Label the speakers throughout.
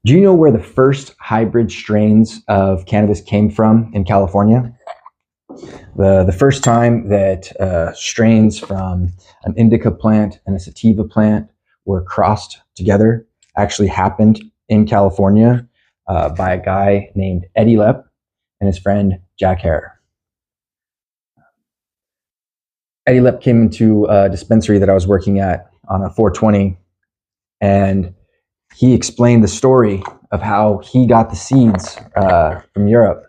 Speaker 1: Do you know where the first hybrid strains of cannabis came from in California? The first time that strains from an indica plant and a sativa plant were crossed together actually happened in California by a guy named Eddy Lepp and his friend Jack Hare. Eddy Lepp came into a dispensary that I was working at on a 420, and he explained the story of how he got the seeds from Europe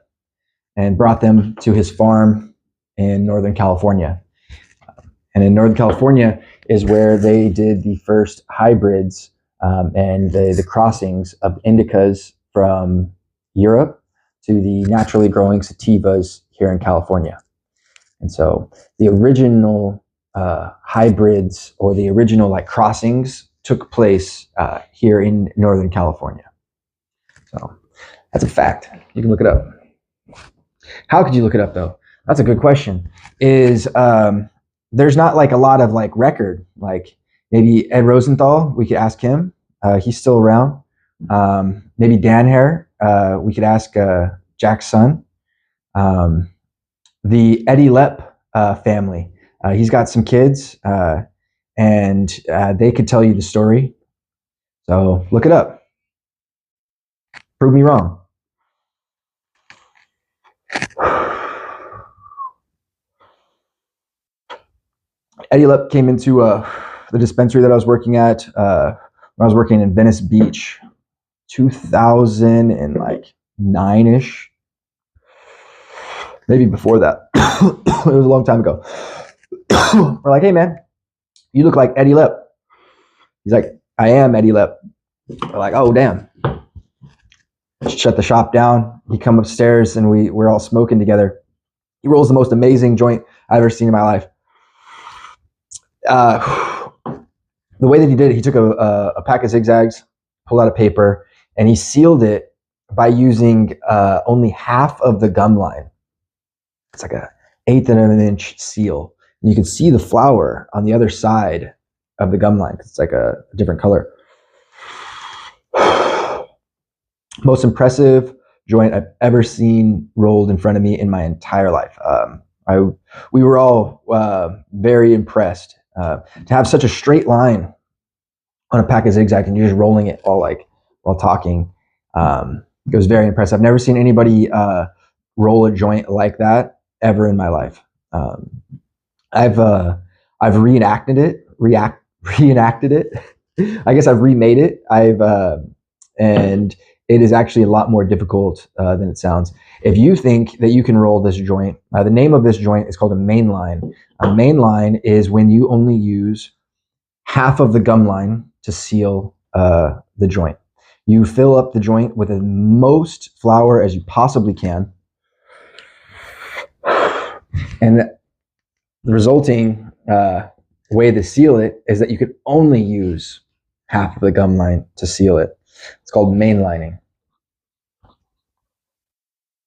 Speaker 1: and brought them to his farm in Northern California. And in Northern California is where they did the first hybrids and the crossings of indicas from Europe to the naturally growing sativas here in California. And so the original hybrids, or the original like crossings, took place here in Northern California. So that's a fact. You can look it up. How could you look it up though? That's a good question. There's not like a lot of like record, like maybe Ed Rosenthal, we could ask him. He's still around. Maybe Dan Hare, we could ask Jack's son. The Eddy Lepp family, he's got some kids, and they could tell you the story. So look it up. Prove me wrong. Eddy Lepp came into the dispensary that I was working at when I was working in Venice Beach, 2009-ish, maybe before that. It was a long time ago. We're like, hey man, you look like Eddy Lepp. He's like, I am Eddy Lepp. We're like, oh damn. Shut the shop down. He come upstairs and we're all smoking together. He rolls the most amazing joint I've ever seen in my life. The way that he did it, he took a pack of zigzags, pulled out a paper, and he sealed it by using only half of the gum line. It's like an 1/8 of an inch seal. And you can see the flower on the other side of the gum line because it's like a different color. Most impressive joint I've ever seen rolled in front of me in my entire life. We were all very impressed to have such a straight line on a pack of zigzag, and you're just rolling it while talking. It was very impressive. I've never seen anybody roll a joint like that ever in my life. I've reenacted it. I guess I've remade it. And it is actually a lot more difficult than it sounds. If you think that you can roll this joint, the name of this joint is called a mainline. A mainline is when you only use half of the gum line to seal the joint. You fill up the joint with the most flour as you possibly can. And the resulting way to seal it is that you could only use half of the gum line to seal it. It's called mainlining.